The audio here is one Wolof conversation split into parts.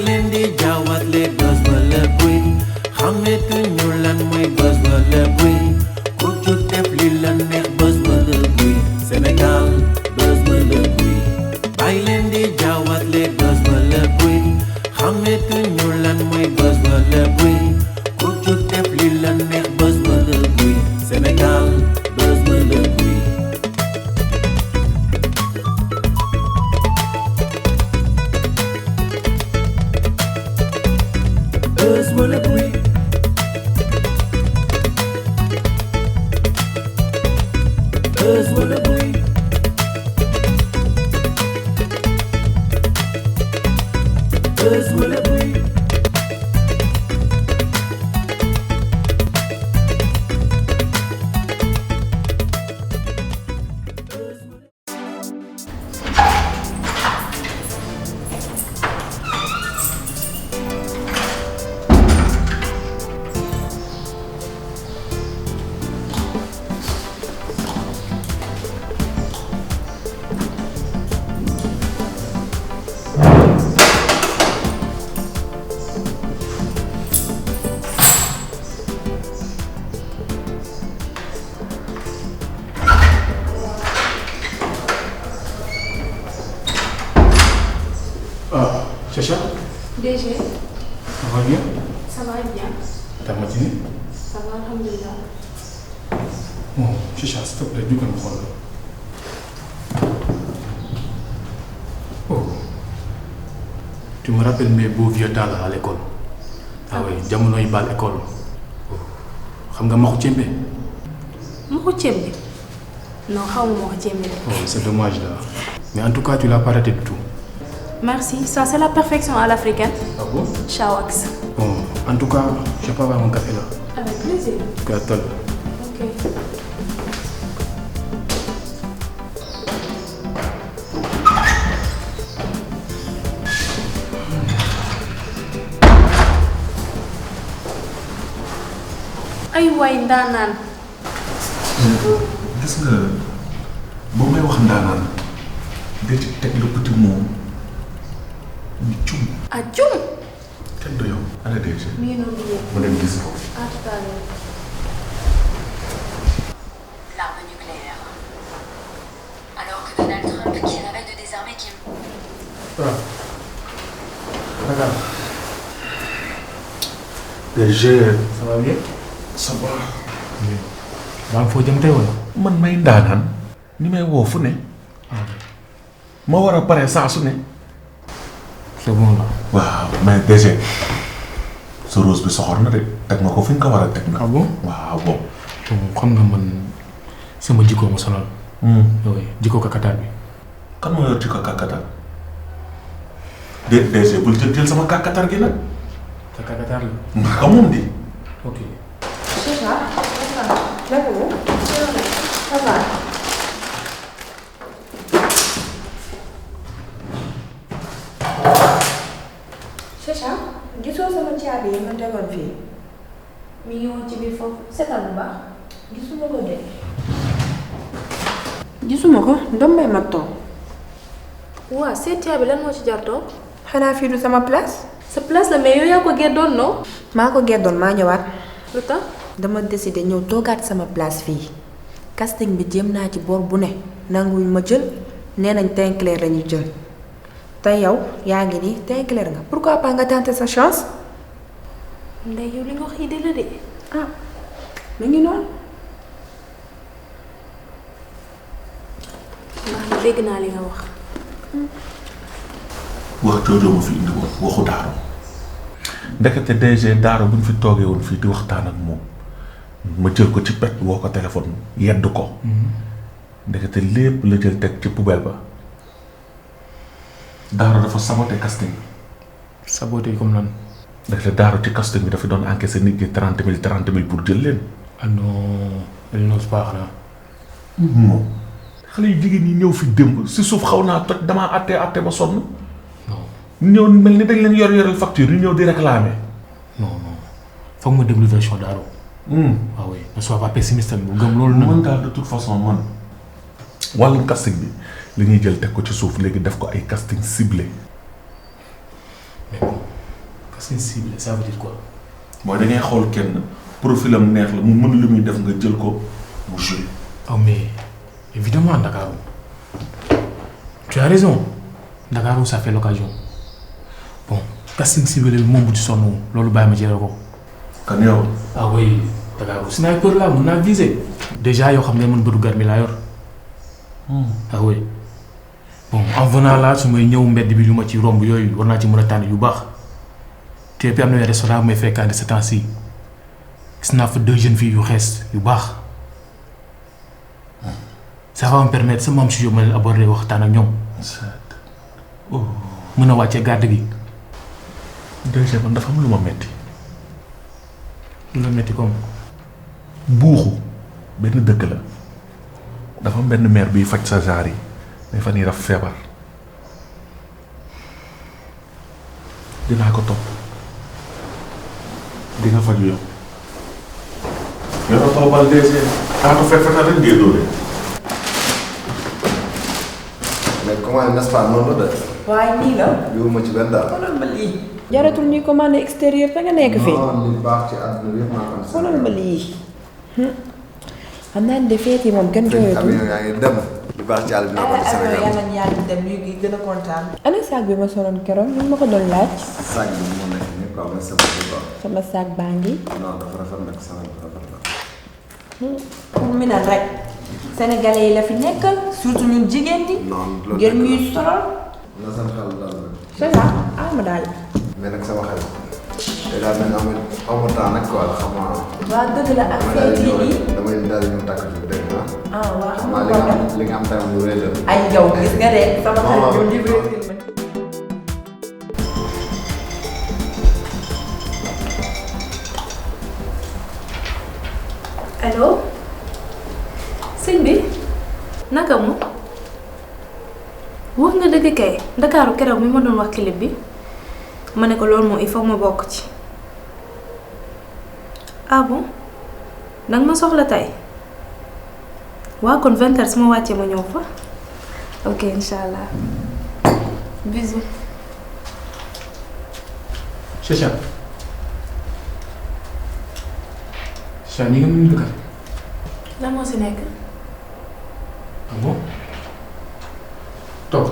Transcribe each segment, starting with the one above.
leen di jaawatle bës wala buy xametuñu lan mooy bës wala buy ku jug def li la neex bës wala buy Sénégal bës wala buy bàyyi leen di jaawatle bës wala buy xametuñu lan mooy bës wala buy ku jug def li la neex bës wala buy Sénégal bës wala buy bës wala buy bës wala buy bës wala buy Chacha? DG. Ça va bien? Ça va bien. Ta matinée? Ça va, alhamdulillah. Bon, Chacha, s'il te plaît, du coup, on Oh. Tu me rappelles mes beaux vieux temps là à l'école? Ah oui, jamono yi bal école. Xam nga Maxu Cembe? Maxu Cembe? Non, xawma Maxu Cembe. Oh, c'est dommage là. Mais en tout cas, tu l'as pas raté du tout. Merci, ça c'est la perfection à l'africaine. Ah bon? Shawax. Bon, en tout cas, je vais pas avoir mon café là. Avec plaisir. Attends. Ok. Ay waay ndaanaan. Gis nga boo may wax ndaanaan nga ci teg le petit mot ni cum. Ah cum. kenn du yow ana DG. mi ngi noonu yéen. mu dem gis ko. À tout à l'heure. L'arme nucléaire. Alors que Donald Trump qui rêvait de désarmer Kim. Ah. Regarde. DG. Ça va bien? Ça va. maa ngi foo jëm tey wala? man may ndaanaan ni may woo fu ne. ma war a pare saa su ne. C'est bon là. waaw mais DG sa rose bi soxor na de teg nga ko fi nga ko war a teg na. Ah bon? waaw bon. Xam nga man sama jikko ma sonal. Oui, jikko kakataar bi. kan moo yor ci ko kàkkatar. DG bul jël sama kàkkatar gi nag. Sa kakataar la. maa ko moom di. Ok. Chacha, d'accord. Ça va. Chacha, gisoo sama caabi yi ma tegoon fii. Mi ngi woon ci biir foofu seetal bu baax. Gisuma ko de. Gisuma ko ndombay ma toog. Waa seetiyaa bi lan moo ci jar toog? Xanaa fii du sama place. Sa place la mais yow yaa ko geddoon non? maa ko geddoon maa ñëwaat. Lu tax? dama décidé ñëw toogaat sama place fii. casting bi jéem naa ci bor bu ne nanguwuñ ma jël nee nañ teint clair lañuy jël. te yow yaa ngi nii teint clair nga pourquoi pas nga tenter sa chance. Ndey yow li nga wax yi de la de. ah mi ngi noonu. Maa ngi dégg naa li nga wax. wax jooju ma fi indi woon waxu Daaro. ndekete DG Daaro bu ñu fi toogee woon fii di waxtaan ak moom ma jël ko ci pet woo ko téléphone yedd ko. ndekete lépp la jël teg ci poubelle ba. Daaro dafa saboté casting bi. Saboté comme lan? ndekete Daaro ci casting bi dafa doon encaissé nit ñi 30 000 pour jël leen. Ah non, elle n'ose pas xanaa. moom xale yu jigéen ñi ñëw fi démb si suuf xaw naa toj damaa àtte ba sonn. ñëw mel ni dañ leen yoral facture yu ñëw di réclamer. Non. Foog ma déglu version Daaro. Ah oui, ne sois pas pessimiste bu gëm loolu nag. man daal de toute façon man wàllum casting bi li ñuy jël teg ko ci suuf léegi def ko ay casting ciblé. Mais bon, sensible ça veut dire quoi. mooy da ngay xool kenn profilam neex la mu mën lu muy def nga jël ko mu joué. Oh mais évidemment Dakar. Tu as raison. Dakar ça fait l'occasion. Bon, casting ciblé moom bu ci sonn loolu bàyyi ma jëlee ko. kan yow. Ah oui, Dakar sniper là mën naa viser. Déjà yoo xam ne man bëtu garmi laa yor. Ah oui. Bon en venant là su may ñëw mbedd bi lu ma ci romb yooyu war naa ci mën a tànn yu baax. te puis am na restaurant bu may fréquenté ce temps-ci gis naa fa 2 jeunes filles yu xees yu baax. Ça va me permettre sama am si ma leen aborder waxtaan ak ñoom. mën a wàccee garde gi. déjà man dafa am lu ma metti. lu la metti comme. buuxu benn dëkk la dafa am benn maire biy faj sa genre yi mais fan yii dafa feebar dinaa ko topp di nga faju yow. yoroo toobal DG. taatu fekk rek ngay dóore. mais commande n'est-ce pas noonu la de. waaye nii la. yow ma ci benn daal. xoolal ma lii. jaratul ñuy commandé extérieur te nga nekk fii. non li baax ci àdduna bi yëpp maa ko. xoolal ma lii. xam naa ne de feet yi moom kenn jooyatul. avion yaa ngi dem. li baax ci àll bi naa ko Sénégal. yàlla na yàlla dem ñu ngi gën a kontaan. ana saag bi ma soloon keroog ñu ma ko doon laaj. saag bi mu nekk nii quoi mooy sama bi quoi. sama saag baa ngi. non dafa rafet nag sama dafa rafet nag. pour mi naan rek. Sénégalais yi la fi nekkal surtout ñun jigéen ñi. non loolu ngeen ñuy solal. na seen xel daal rek. c'est ça ah ma daal. mais nag sama xel. te daal mel ni amu temps nag quoi xam naa. waa dëgg la ak feet yi nii. damay daal di ñëw tàkkatu dégg nga. ah waa xam am naa na li nga am tamit lu rëy la. ay yow gis nga de sama xarit yu livré film. allo sëñ bi naka mu wax nga dëgg kay Ndakaaru keroog mi ma doon wax clip bi ma ne ko loolu moom il faut ma bokk ci. Ah bon danga ma soxla tey waa kon 20h su ma wàccee ma ñëw fa ok incha allah bisous. Chacha. Chacha ñi nga mën dëkkat. lan moo si nekk. Ah bon toog.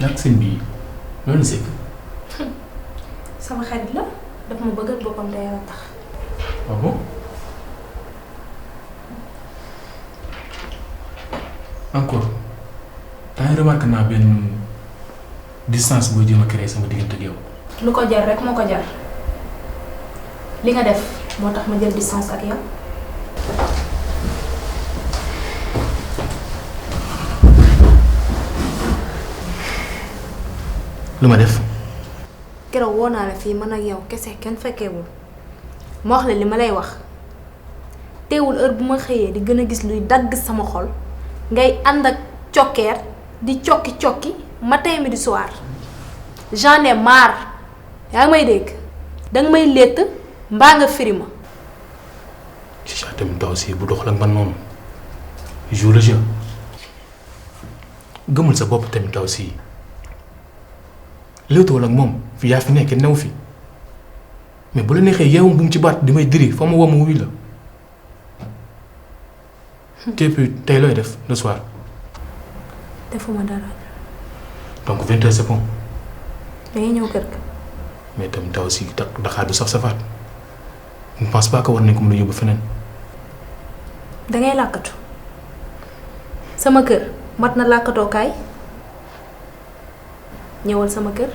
nag sëñ bi loolu sekk. sama xarit la daf ma bëggal boppam te yàlla tax. Ah bon encore daañu remarqué naa benn distance boo jéem a créer sama diggante ak yow. lu ko jar rek moo ko jar li nga def moo tax ma jël distance ak yow. lu ma def. keroog woo naa la fii man ak yow kese kenn fekkeewul ma wax la li ma lay wax teewul heure bu ma xëyee di gën a gis luy dagg sama xol ngay ànd ak cokkeer di cokki matin midi soir j'en ai marre yaa ngi may dégg danga may létt mbaa nga firi ma. Chacha tamit daw si bu doxal ak man noonu joue le jeu gëmul sa bopp tamit daw si léewtool ak moom fi yaa fi nekk new fi mais bu la neexee yeewum bu mu ci baat di may diri fa ma woo ma wuy la te puis tey looy def le soir. defuma dara. donc 20h c'est bon. dangay ñëw kër ga. mais tamit daw si Dakar du saf safaat je ne pense pas que war nañ ko mën a yóbbu feneen. dangay làkkatu sama kër mat na làkkatookaay ñëwal sama kër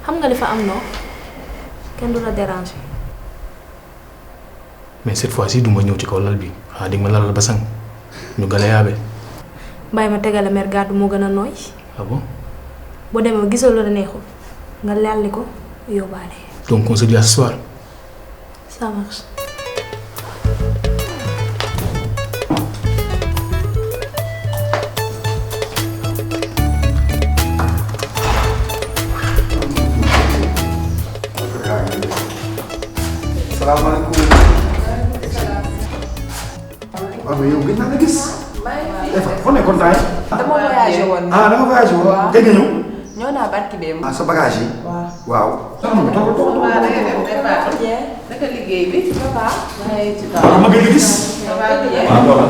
xam nga li fa am noo kenn du la déranger. mais cette fois-ci du ma ñëw ci kaw lal bi di ma lalal ba sang ñu gala yaabe. bàyyi ma tegale mer gàddu moo gën a nooy. Ah bon. boo demee ba gisoo la neexul nga lalli ko yóbbaale. donc on se dit à ce soir. ça marche. salaamaaleykum. waaw mais yow gën naa la gis. foo nekkoon temps yi. dama voyagé woon. ah dama voyagé woon. waaw gëj nga ñëw. ñëw naa barki démb. ah sa bagage yi. waaw. waaw. waaw da nga def day baax. naka liggéey bi. ça va. maa ngi ci kaw. ma gën a gis. ça va bien. waaw loolu.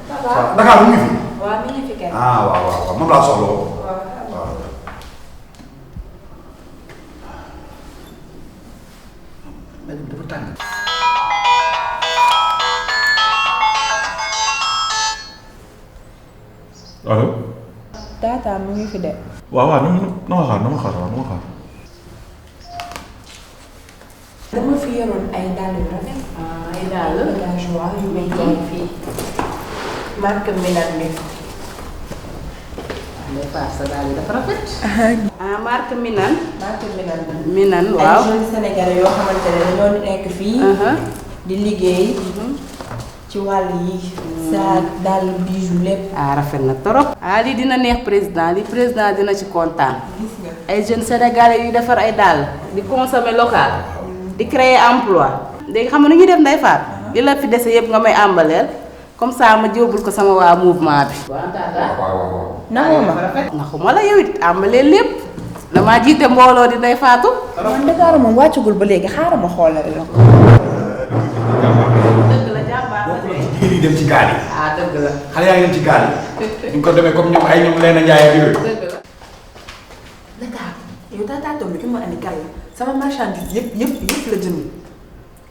ça va. Dakar mu ngi fi. waaw mi ngi fi kay. ah waaw waaw waaw moom laa soxla woon. waaw. dafa tàng. allo. Tata mu ngi fi de. waaw waaw na ma xaar. dama fi yoroon ay dàll yu rafet. ay dàll. joie yu may jaay fii. marque Milan bi. day baax sa daal dafa rafet. marque Minan. marque Milan bi. Minan waaw. ay jeunes sénégalais yoo xamante ne dañoo nekk fii. di liggéey. ci wàll yi. saag dàll bijou lépp. rafet na trop. lii dina neex président li président dina ci kontaan. gis nga. ay jeunes sénégalais yuy defar ay dàll. di consommer local. di créer emploi. léegi xam nga nu ñuy def Ndeye Fatou. li la fi dese yëpp nga may àmbaleel. comme ça ma jóobul ko sama waa mouvement bi. waaw. naxoo ma. naxuma la yow it àmbaleel lépp. damaa jiite mbooloo di Ndeye Fatou. man Dakar moom wàccagul ba léegi xaaral ma xoolal la. dëgg la jàmbaar la de. jigéen yi dem ci gaal yi. dëgg la. xale yaa ngi dem ci gaal yi. ñu ko demee comme ñoom ay ñoom leen a njaay ak yooyu. dëgg la. Dakar yow tata Tom bi ki ma andi kan la sama marchandise yëpp la jënd.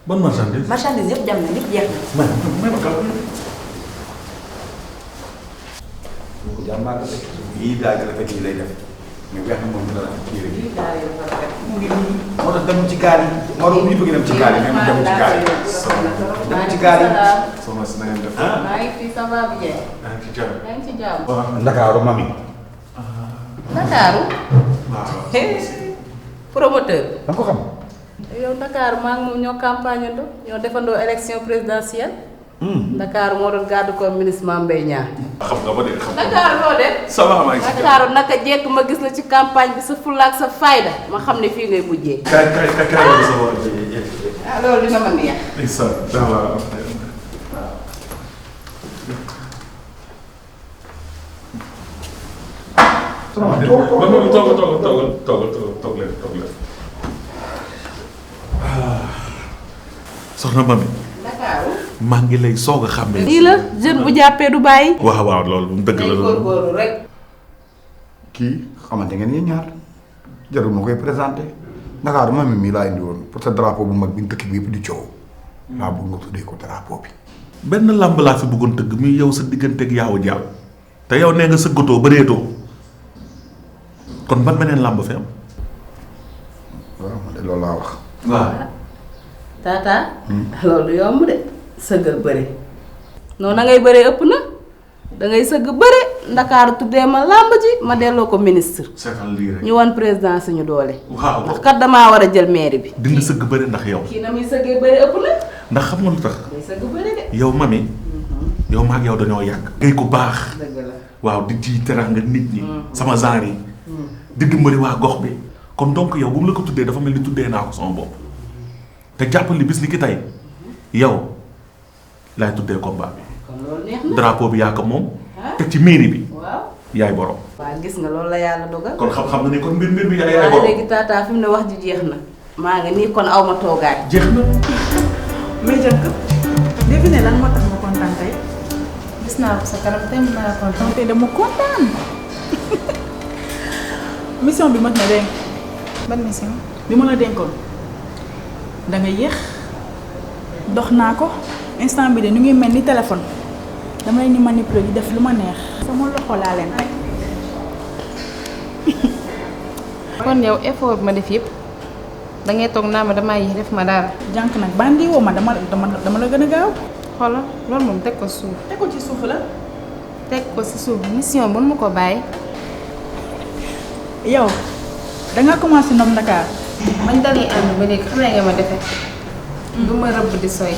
ban marchandise. marchandise yëpp dem na yëpp jeex na. may ma kàlla. jàmbaar la de. yii daal di rafet yi lay def mais weex na moom dina rafet kii rek. mu ngi nii moo tax dem ci gaal yi. moo tax bu ñu bëgg dem ci gaal yi même dem ci gaal yi. dem ci gaal yi. soxna si na ngeen def. maa ngi fi ça va bien. maa ngi ci jàmm. maa ngi ci jàmm. Ndakaaru mami. Ndakaaru. waaw. promoteur. da nga ko xam. yow Ndakaaru maa ngi moom ñoo campagne ando ñoo defandoo élection présidentielle. Ndakaaru moo doon gàddu ko ministre Mame Mbaye Niang. xam nga ba de xam nga. Ndakaaru loo def. ça va maa ngi ci jàmm. Ndakaaru naka jekk ma gis la ci campagne bi sa fulla ak sa fayda ma xam ne fii ngay mujjee. kaay sa war a loolu dina ma neex. ndeysaan waaw. toog leen. soxna Mami. Ndakaaru. maa ngi lay soog a xàmmee. lii la jeune bu jàppee du bàyyi. waaw loolu moom dëgg la day loolu. góorgóorlu rek. kii xamante ngeen yéen ñaar jarul ma koy présenté Ndakaaru mami mii laa indi woon pour sa drapeau bu mag bi dëkk bi yëpp di coow. laa bëgg nga tuddee ko drapeau bi. benn làmb laa fi bëggoon tëgg muy yow sa digganteeg yaawu jàll te yow nee nga sëggatoo bëreetoo kon ban beneen làmb fi am. waaw man de loolu laa wax. waaw. Tata. loolu yomb de sëggal bëre. noonu na ngay bëree ëpp na da ngay sëgg bëre Ndakaaru tuddee ma làmb ji ma delloo ko ministre. seetal lii rek. ñu wan président suñu doole. waaw ndax kat damaa war a jël mairie bi. dindi sëgg bëri ndax yow. kii na muy sëggee bëre ëpp na. ndax xam nga lu tax. day sëgg bëre de. yow Mami. yow maag yow dañoo yàgg. ngay ko baax. dëgg la. waaw di ji teraanga nit ñi. sama genre yi. di dimbali waa gox bi. kon donc yow bu mu la ko tuddee dafa mel ni tuddee naa ko sama bopp. te jàppal ni bis ni ki tey yow laay tuddee combat bi. kon loolu neex na. drapeau bi yaa ko moom. te ci mairie bi. waaw. yaay borom. waaw gis nga loolu la yàlla dogal. kon xam na ni kon mbir bi yaay waaye borom. léegi Tata fi mu ne wax ji jeex na. maa ngi nii kon aw ma toogaay. jeex na. mais jëkk léegi ne lan moo tax nga kontaan tey. gis naa ko sa kanam tey mën naa kontaan. tey dama kontaan. mission bi mat na dénk. ban mission. bi ma la dénkoon da nga yéex dox naa ko instant bi de ñu ngi mel ni téléphone dama leen di manipuler di def lu ma neex. sama loxo laa leen rek. kon yow effort bi ma def yëpp da ngay toog naa ma damaa yéex def ma dara. jànk nag bandi woo ma dama la gën a gaaw. xoolal loolu moom teg ko suuf. teg ko ci suuf la. teg ko si suuf mission bu ma ko bàyyi. yow da nga commencé noom Dakar. man dañuy ànd ba léegi xam nga ma defee. du ma rëbb di soy.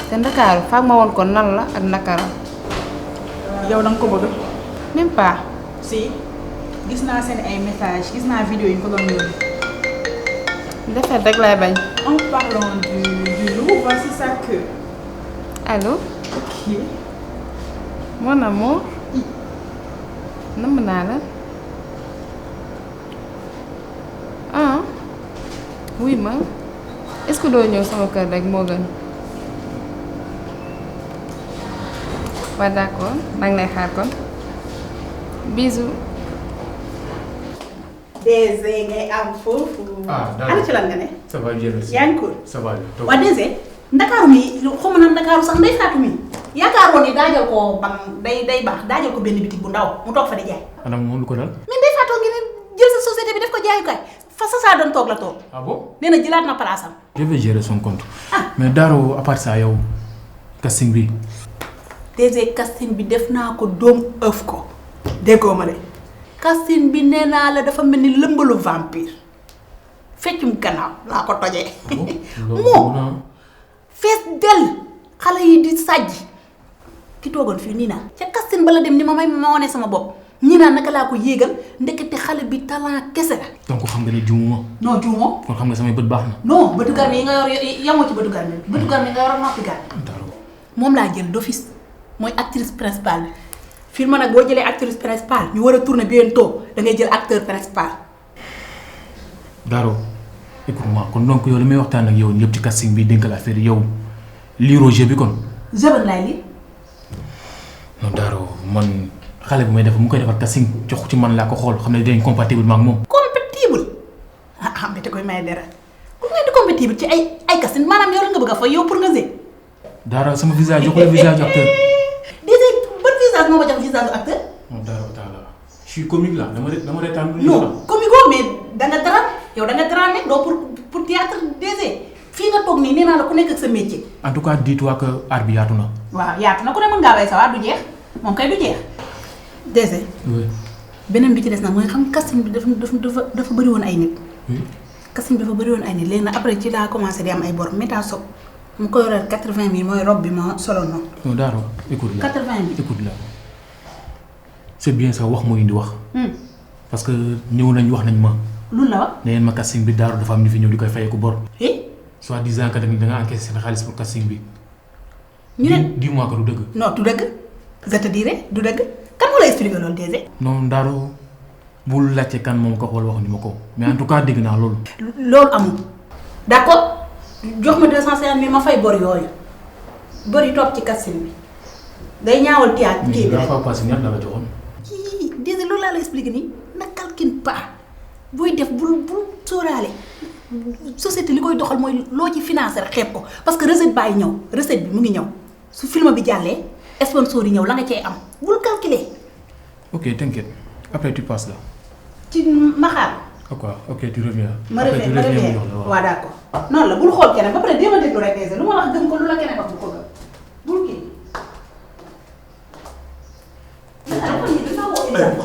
te Ndakaaru faag ma woon ko nan la ak Ndakaaru. yow da nga ko bëgg. même pas. si gis naa seen ay message gis naa vidéo yi ñu ko doon yónni. defet rek lay bañ. En parlant du loup, voici ça que. Allô? Ok. mon amour namm naa la ah oui ma est-ce que doo ñëw sama kër rek moo gën waa d'accord maa ngi lay xaar kon bisous. DG ngay am foofu. ana ci lan nga ne. ça va bien merci. yaa ngi ko. ça va bien. waa DG Ndakaaru mi xaw ma naan Ndakaaru sax Ndeye Fatou mi yaakaaroon ni daajal ko ban day baax daajal ko benn bitig bu ndaw mu toog fa di jaay. anam moom lu ko dal. mais Ndeye Fatou ngi ne jël sa société bi def ko jaayukaay fa sa saa doon toog la toog. ah bon. nee na jëlaat na place am. je vais gérer son compte. mais Daro à part ça yow casting bi. DG casting bi def naa ko doom ëf ko déggoo ma de casting bi nee naa la dafa mel ni lëmbalu vampire feccum gannaaw laa ko tojee. moo fees dell xale yi di sàjj ki toogoon fii nii naa ca casting ba la dem ni ma wane sama bopp ñii naa naka laa ko yéegal ndekete xale bi talent kese la. donc xam nga ne juumuma. non juumoo. kon xam nga samay bët baax na. non bëtu garmi yi nga yor yamoo ci bëtu garmi bëtu garmi nga yor ak noppi garmi. moom laa jël d'office mooy actrice principale bi film nag boo jëlee actrice principale ñu war a tourner bientôt da ngay jël acteur principal. Daro écoute-moi kon donc yow li may waxtaan ak yow yëpp ci casting bi dénk la affaire yow liiroo jeu bi kon. jeu laay lii. non Daro man xale bu may def mu koy defal casting jox ci man laa ko xool xam ne dinañ compatible ma ak moom. compatible ah te koy may dara ku ngeen di compatible ci ay casting maanaam yow la nga bëgg a fay yow pour nga zee. Daro sama visage jox la visage acteur. déjà ban visage moo ma jox visage acteur. non Daro taala je suis comique là dama retaan. non comique mais da nga drame yow da nga drame doo pour théâtre déjà fii nga toog nii nee naa la ku nekk ak sa métier. en tout cas dis-toi que art bi yaatu na. waaw yaatu na ku ne mën ngaa bay sa waar du jeex moom kay du jeex. déjà. oui. beneen bi ci des nag mooy xam casting bi dafa bëri woon ay nit. casting bi dafa bëri woon ay nit léegi nag après ci laa commencé di am ay bor méta sob mu ko yoreel 80 000 mooy robe bi ma solo noonu. non Daro écoute la 80 000 écoute la c'est bien ça wax moo indi wax. parce que ñëw nañ wax nañ ma. lu la wax. nee ma casting bi Daro dafa am ñu fi ñëw di koy fayeeku bor. eh. soit disant que da nga encaissé seen xaalis pour casting bi. ñu ne dis-moi que du dëgg. non du dëgg je te dirai du dëgg kan moo la expliqué loolu déjà. non Daro bul laajte kan moom ko xool waxuñu ma ko mais en tout cas dégg naa loolu. loolu amul d'accord jox ma 250 000 ma fay bor yooyu bor yi topp ci casting bi day ñaawal théâtre kii bi mais dafa passé ñaata la joxoon. déjà loolu laa la expliqué nii na calcule pas booy def bul sóoraale société li koy doxal mooy loo ci financé rek xeeb ko parce que recette bàyyi ñëw recette bi mu ngi ñëw su film bi jàllee sponsor yi ñëw la nga cay am bul calculer. ok t'inquiète après tu passes là. ci ma xaar. ok tu reviens. ma reviens waaw d'accord noonu la bul xool keneen ba pare déema déglu rek déjà lu ma wax gëm ko lu la keneen wax bu ko gëm bul kii.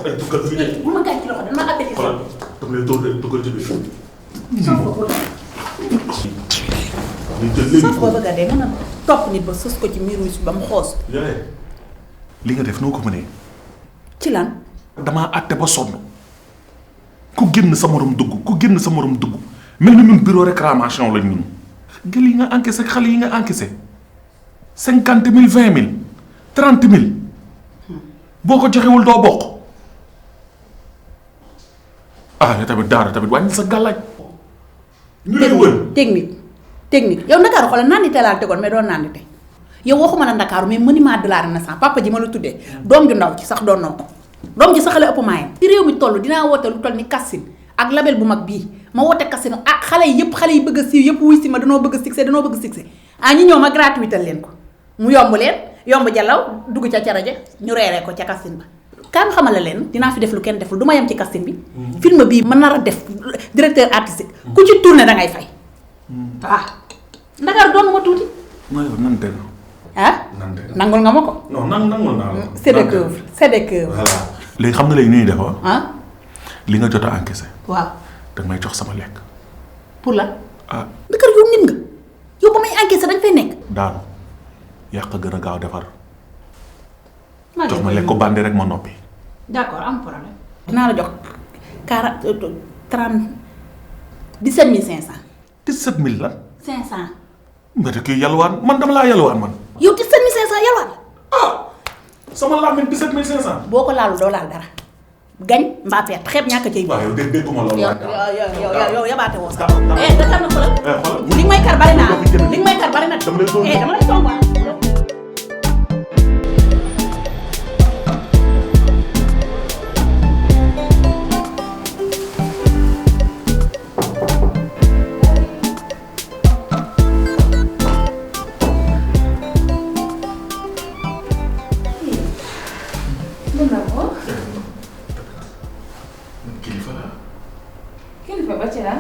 ay dugal fii de. bu ma gaañ ci loxo dama appétit. xoolal dama lay dóor de dugal ci biir. sax boo bëgg a dee mën a topp nit ba sës ko ci miiru ba mu xoos. li nga def noo ko mënee. ci lan. damaa àtte ba sonn ku génn sa morom dugg ku génn sa morom dugg mel ni ñun bureau réclamation lañ ñun. gël yi nga encaissé xale yi nga encaissé 50 000 20 000 30 000 boo ko joxewul doo bokk ah ne tamit daara tamit wàññi sa gàllaaj. ñu lay wër technique yow Ndakaaru xoolal naan di teelaal tegoon mais doon naan di te yow waxuma la Ndakaaru mais monument de la Renaissance papa ji ma la tuddee doom ju ndaw ci sax doon na ko doom ji sax xale ëpp maayam ci réew mi toll dinaa woote lu toll ni casting ak label bu mag bii ma woote casting ah xale yi bëgg a siiw yëpp wuy si ma danoo bëgg a succès ah ñi ñëw ma gratuité leen ko mu yomb leen yomb jalaw dugg ca caraje ñu reeree ko ca casting ba kaa xamal la leen dinaa fi def lu kenn deful du ma yem ci casting bi film bii ma nar a def directeur artistique ku ci tourné dangay fay waaw Ndakaaru doon ma tuuti nante ah nangul nga ma ko non nangul naa la c'est des cœurs voilà léegi xam nga léegi ñuy def ah li nga jot a encaissé waaw danga may jox sama lekk pour la ah Ndakaaru yow nit nga yow ba may encaissé dañ fay nekk daanu yàq gën a gaaw defar jox ma lekk ko bandi rek ma noppi d'accord am problème dinaa la jox 17 500 17 000 lan 500 mbete kii yalwaan man dama laa yalwaan man yow 17 500 yalwaan sama làmmiñ 17500. boo ko laalu doo laal dara gañ mbaa perte xeeb ñàkk cay. waaw yow dégguma loolu. yow yabaate woo sax. da na xoolal. li nga may kar bari naa li nga may kar bari na. dama lay songu. Kilifa ba ci lan.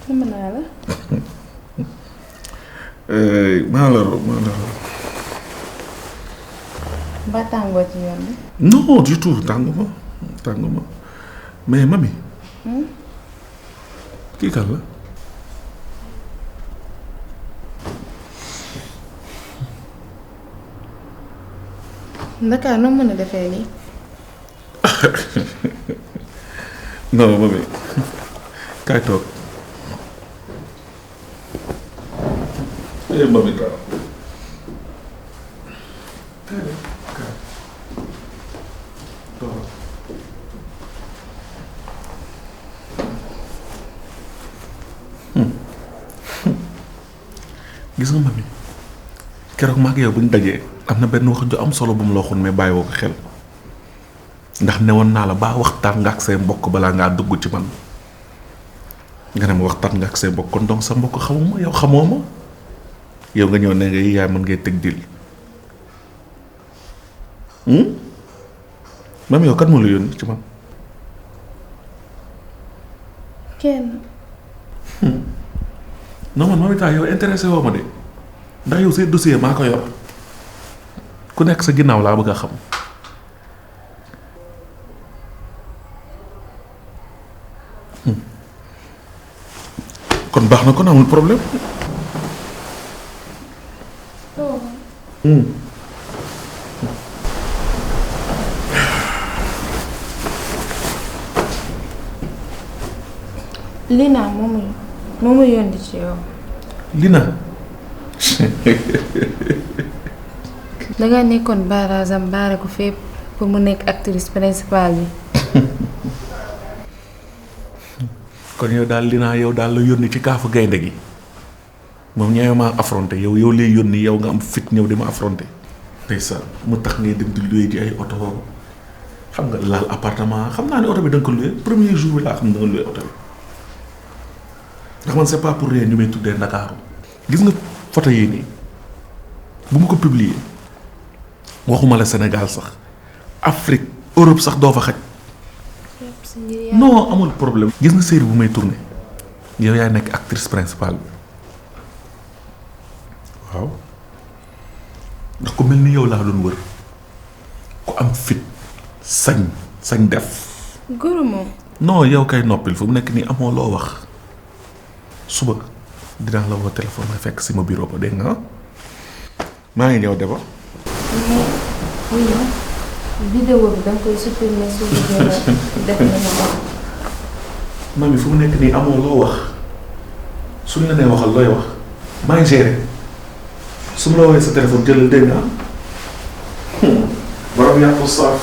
Nama naa la. Malheureux. Ba tàngoo ci yoon bi. Non du tout tànguma mais mami. kii kan la. Ndaka noo mën a defee nii. non mami kaay toog. mami kaay. gis nga mami keroog maag yow bu ñu dajee am na benn wax ju am solo bu mu la waxoon mais bàyyiwoo ko xel ndax newoon naa la baa waxtaan nga ak say mbokk balaa ngaa dugg ci man nga ne ma waxtaan nga ak say mbokk kon donc sa mbokk xamuma yow xamoo ma yow nga ñëw ne nga yaay mën ngay teg dil mami yow kan moo la yónni ci man. kenn. non man mami taa yow intéressé woo ma de ndax yow say dossier maa ko yor ku nekk sa ginnaaw laa bëgg a xam. kon baax na kon amul problème. Lina moo ma yónni ci yow. Lina. danga nekkoon baaraasam baare ko fépp pour mu nekk actrice principale bi. kon yow daal Lina yow daal la yónni ci kaafu gaynde gi moom ñëwee maa affronté yow lay yónni yow nga am fit ñëw di ma affronté. ndeysaan mu tax ngay dem di loué ji ay oto xam nga laal appartement xam naa ne oto bi da nga ko loué premier jour bi laa xam ne da nga loué oto bi. ndax man c'est pas pour rien ñu may tuddee Ndakaaru gis nga photo yii nii bu ma ko publier waxuma la Sénégal sax Afrique Europe sax doo fa xaj. non amul problème. gis nga série bu may tourné yow yaay nekk actrice principale bi waaw ndax ku mel ni yow laa doon wër ku am fit sañ def. góor moom. non yow kay noppil fu mu nekk nii amoo loo wax. suba dinaa la woo téléphone nga fekk si ma bureau ba dégg nga maa ngi ñëw Deba. vidéo bi danga koy supprimer su def na ma wax. mami fu mu nekk nii amoo loo wax suñ la nee waxal looy wax maa ngi géré su ma la woowee sa téléphone jëlal dégg nga borom yàqu saaf.